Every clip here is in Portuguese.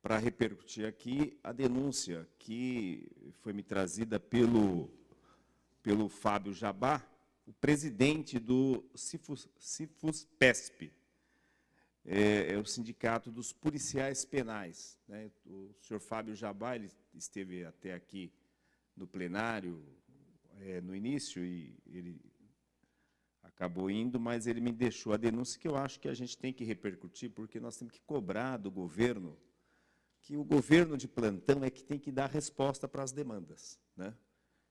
para repercutir aqui a denúncia que foi me trazida pelo Fábio Jabá, o presidente do Cifuspesp, é o Sindicato dos Policiais Penais, né? O senhor Fábio Jabá, ele esteve até aqui no plenário no início, e ele acabou indo, mas ele me deixou a denúncia que eu acho que a gente tem que repercutir, porque nós temos que cobrar do governo, que o governo de plantão é que tem que dar resposta para as demandas, né?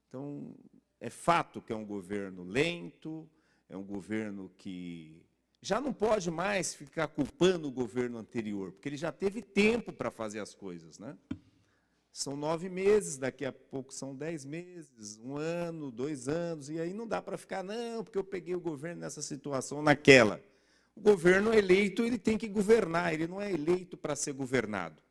Então, é fato que é um governo lento, é um governo que já não pode mais ficar culpando o governo anterior, porque ele já teve tempo para fazer as coisas, né? São 9 meses, daqui a pouco são 10 meses, 1 ano, 2 anos, e aí não dá para ficar, não, porque eu peguei o governo nessa situação ou naquela. O governo eleito, ele tem que governar, ele não é eleito para ser governado.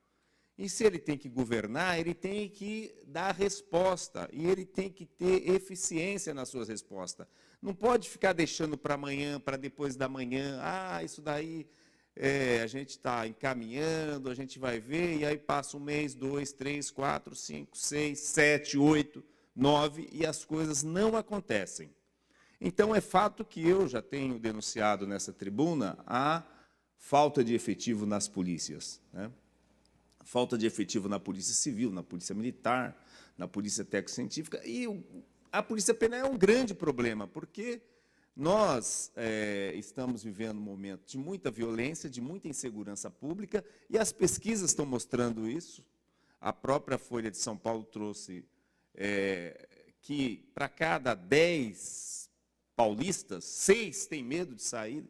E se ele tem que governar, ele tem que dar resposta, e ele tem que ter eficiência nas suas respostas. Não pode ficar deixando para amanhã, para depois da manhã, isso daí a gente está encaminhando, a gente vai ver, e aí passa 1 mês, 2, 3, 4, 5, 6, 7, 8, 9, e as coisas não acontecem. Então, é fato que eu já tenho denunciado nessa tribuna a falta de efetivo nas polícias, né? Falta de efetivo na Polícia Civil, na Polícia Militar, na Polícia Técnico-Científica. E a Polícia Penal é um grande problema, porque nós estamos vivendo um momento de muita violência, de muita insegurança pública, e as pesquisas estão mostrando isso. A própria Folha de São Paulo trouxe que, para cada 10 paulistas, 6 têm medo de sair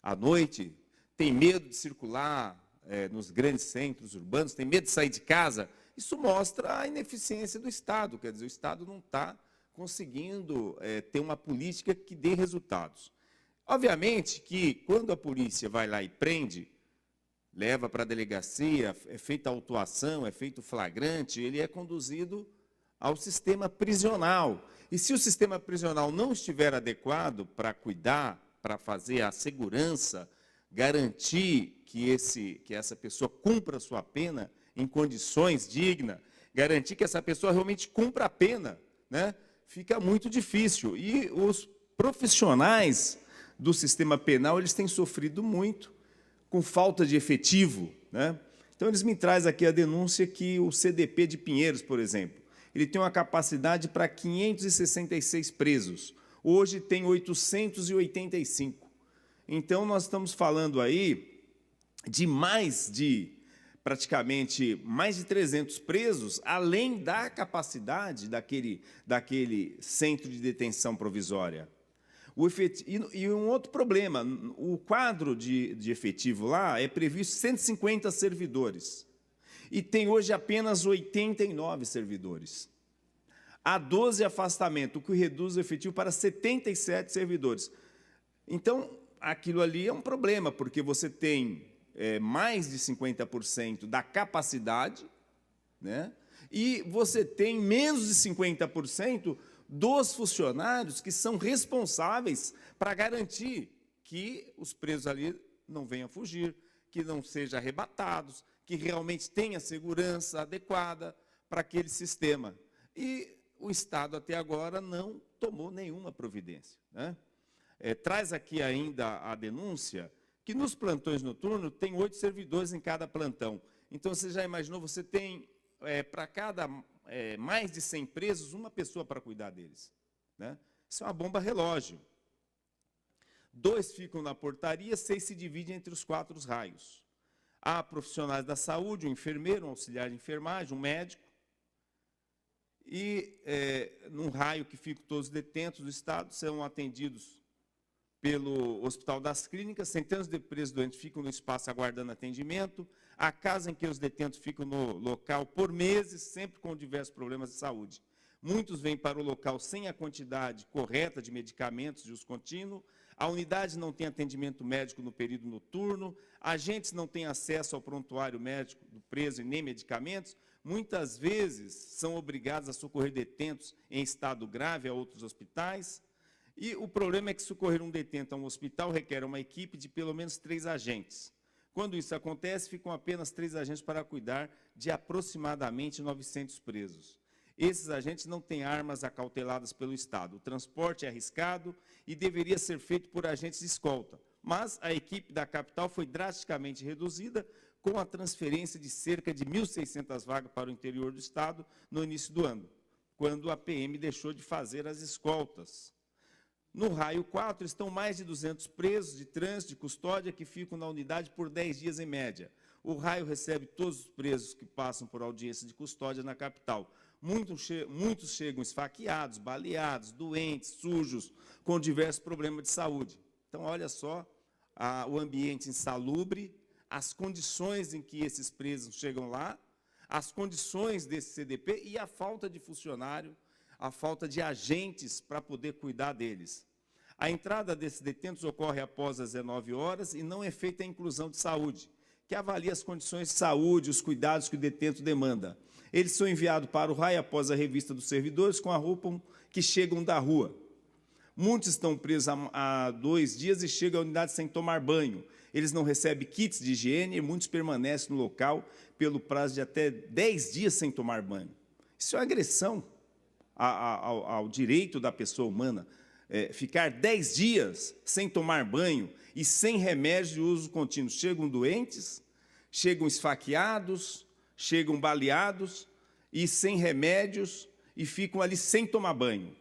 à noite, têm medo de circular nos grandes centros urbanos, tem medo de sair de casa. Isso mostra a ineficiência do Estado, quer dizer, o Estado não está conseguindo ter uma política que dê resultados. Obviamente que, quando a polícia vai lá e prende, leva para a delegacia, é feita a autuação, é feito flagrante, ele é conduzido ao sistema prisional. E se o sistema prisional não estiver adequado para cuidar, para fazer a segurança, garantir que essa pessoa cumpra a sua pena em condições dignas, garantir que essa pessoa realmente cumpra a pena, né? Fica muito difícil. E os profissionais do sistema penal, eles têm sofrido muito com falta de efetivo, né? Então, eles me trazem aqui a denúncia que o CDP de Pinheiros, por exemplo, ele tem uma capacidade para 566 presos. Hoje tem 885. Então, nós estamos falando aí de praticamente mais de 300 presos, além da capacidade daquele centro de detenção provisória. E um outro problema, o quadro de efetivo lá é previsto 150 servidores, e tem hoje apenas 89 servidores. Há 12 afastamentos, o que reduz o efetivo para 77 servidores. Então, aquilo ali é um problema, porque você tem mais de 50% da capacidade, né? E você tem menos de 50% dos funcionários que são responsáveis para garantir que os presos ali não venham fugir, que não sejam arrebatados, que realmente tenha segurança adequada para aquele sistema. E o Estado, até agora, não tomou nenhuma providência, né? Traz aqui ainda a denúncia que nos plantões noturnos tem 8 servidores em cada plantão. Então, você já imaginou, você tem, para cada mais de 100 presos, uma pessoa para cuidar deles, né? Isso é uma bomba relógio. 2 ficam na portaria, 6 se dividem entre os 4 raios. Há profissionais da saúde, um enfermeiro, um auxiliar de enfermagem, um médico, e num raio que ficam todos os detentos do Estado, são atendidos pelo Hospital das Clínicas, centenas de presos doentes ficam no espaço aguardando atendimento, a casa em que os detentos ficam no local por meses, sempre com diversos problemas de saúde. Muitos vêm para o local sem a quantidade correta de medicamentos de uso contínuo, a unidade não tem atendimento médico no período noturno, agentes não têm acesso ao prontuário médico do preso e nem medicamentos, muitas vezes são obrigados a socorrer detentos em estado grave a outros hospitais. E o problema é que socorrer um detento a um hospital requer uma equipe de pelo menos 3 agentes, Quando isso acontece, ficam apenas 3 agentes para cuidar de aproximadamente 900 presos. Esses agentes não têm armas acauteladas pelo Estado. O transporte é arriscado e deveria ser feito por agentes de escolta. Mas a equipe da capital foi drasticamente reduzida com a transferência de cerca de 1.600 vagas para o interior do Estado no início do ano, quando a PM deixou de fazer as escoltas. No raio 4, estão mais de 200 presos de trânsito, de custódia, que ficam na unidade por 10 dias em média. O raio recebe todos os presos que passam por audiência de custódia na capital. Muitos chegam esfaqueados, baleados, doentes, sujos, com diversos problemas de saúde. Então, olha só, o ambiente insalubre, as condições em que esses presos chegam lá, as condições desse CDP e a falta de funcionário, a falta de agentes para poder cuidar deles. A entrada desses detentos ocorre após as 19 horas e não é feita a inclusão de saúde, que avalia as condições de saúde, os cuidados que o detento demanda. Eles são enviados para o raio após a revista dos servidores com a roupa que chegam da rua. Muitos estão presos há 2 dias e chegam à unidade sem tomar banho. Eles não recebem kits de higiene e muitos permanecem no local pelo prazo de até 10 dias sem tomar banho. Isso é uma agressão ao direito da pessoa humana. Ficar 10 dias sem tomar banho e sem remédio de uso contínuo. Chegam doentes, chegam esfaqueados, chegam baleados e sem remédios e ficam ali sem tomar banho.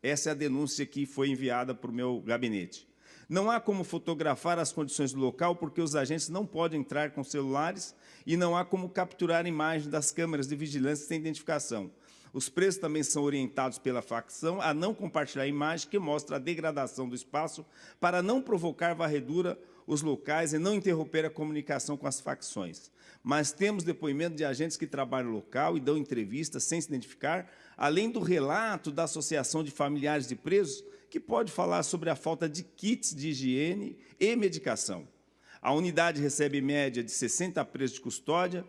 Essa é a denúncia que foi enviada para o meu gabinete. Não há como fotografar as condições do local porque os agentes não podem entrar com celulares e não há como capturar imagens das câmeras de vigilância sem identificação. Os presos também são orientados pela facção a não compartilhar imagem que mostra a degradação do espaço para não provocar varredura os locais e não interromper a comunicação com as facções. Mas temos depoimento de agentes que trabalham no local e dão entrevistas sem se identificar, além do relato da Associação de Familiares de Presos, que pode falar sobre a falta de kits de higiene e medicação. A unidade recebe em média de 60 presos de custódia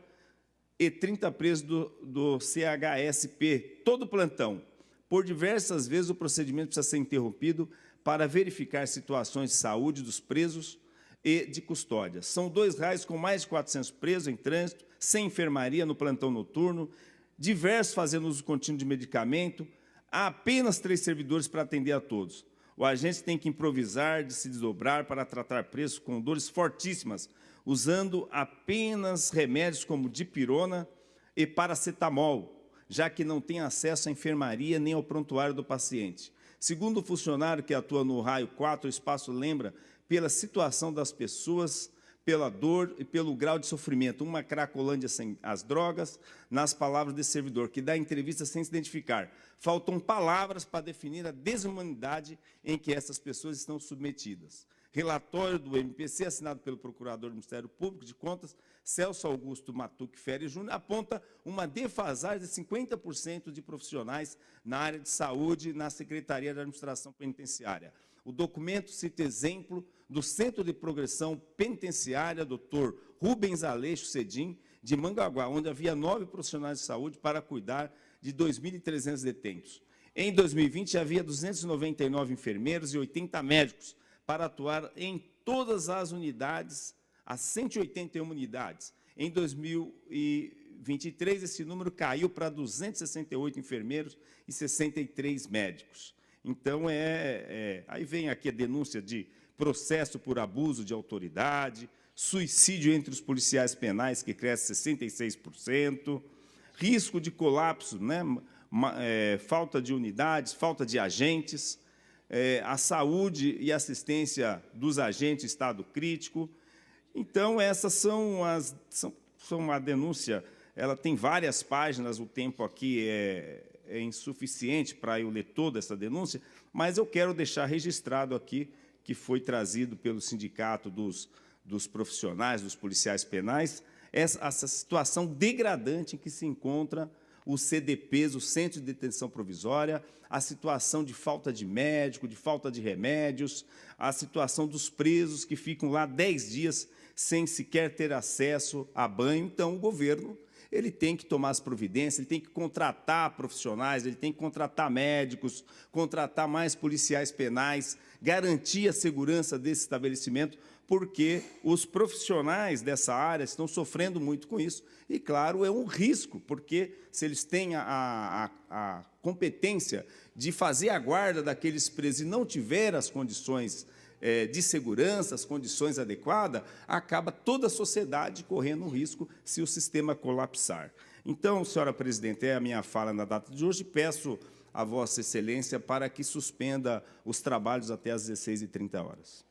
e 30 presos do CHSP, todo plantão. Por diversas vezes o procedimento precisa ser interrompido para verificar situações de saúde dos presos e de custódia. São 2 raios com mais de 400 presos em trânsito, sem enfermaria no plantão noturno, diversos fazendo uso contínuo de medicamento, há apenas 3 servidores para atender a todos. O agente tem que improvisar, de se desdobrar para tratar presos com dores fortíssimas, usando apenas remédios como dipirona e paracetamol, já que não tem acesso à enfermaria nem ao prontuário do paciente. Segundo o funcionário que atua no raio 4, o espaço lembra pela situação das pessoas, pela dor e pelo grau de sofrimento. Uma cracolândia sem as drogas, nas palavras desse servidor, que dá entrevista sem se identificar. Faltam palavras para definir a desumanidade em que essas pessoas estão submetidas. Relatório do MPC, assinado pelo Procurador do Ministério Público de Contas, Celso Augusto Matuque Ferri Júnior, aponta uma defasagem de 50% de profissionais na área de saúde na Secretaria de Administração Penitenciária. O documento cita exemplo do Centro de Progressão Penitenciária, Dr. Rubens Aleixo Cedim, de Mangaguá, onde havia 9 profissionais de saúde para cuidar de 2.300 detentos. Em 2020, havia 299 enfermeiros e 80 médicos para atuar em todas as unidades, as 181 unidades. Em 2023, esse número caiu para 268 enfermeiros e 63 médicos. Então, aí vem aqui a denúncia de processo por abuso de autoridade, suicídio entre os policiais penais, que cresce 66%, risco de colapso, né? Falta de unidades, falta de agentes, a saúde e assistência dos agentes em estado crítico. Então, essas são uma denúncia, ela tem várias páginas, o tempo aqui é insuficiente para eu ler toda essa denúncia, mas eu quero deixar registrado aqui que foi trazido pelo sindicato dos profissionais, dos policiais penais, essa situação degradante em que se encontra os CDPs, o Centro de Detenção Provisória, a situação de falta de médico, de falta de remédios, a situação dos presos que ficam lá 10 dias sem sequer ter acesso a banho. Então, o governo ele tem que tomar as providências, ele tem que contratar profissionais, ele tem que contratar médicos, contratar mais policiais penais, garantir a segurança desse estabelecimento, porque os profissionais dessa área estão sofrendo muito com isso. E, claro, é um risco, porque se eles têm a competência de fazer a guarda daqueles presos e não tiver as condições de segurança, as condições adequadas, acaba toda a sociedade correndo um risco se o sistema colapsar. Então, senhora presidente, é a minha fala na data de hoje. Peço a Vossa Excelência para que suspenda os trabalhos até às 16h30.